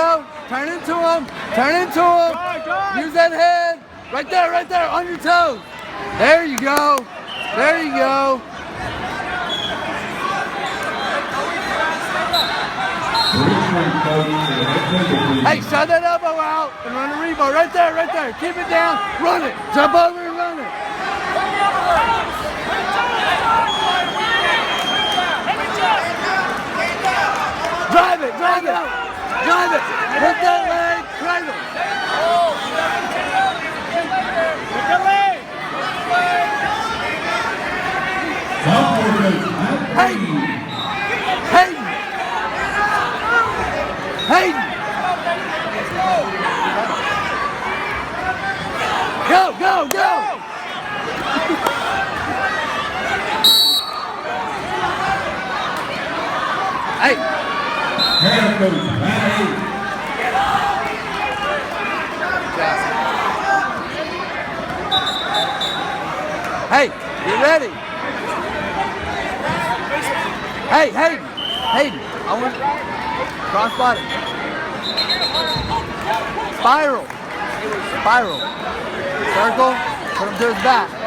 go. Turn into him. Turn into him. Use that head. Right there, on your toes. There you go. There you go. Hey, shut that elbow out and run a revo. Right there. Keep it down. Run it. Jump over and run it. Drive it. Hit that leg. Cradle. Haden. Go. Hey. Hey, get ready. Hey, Haden. I want cross body. Spiral. Circle. Put him to his back.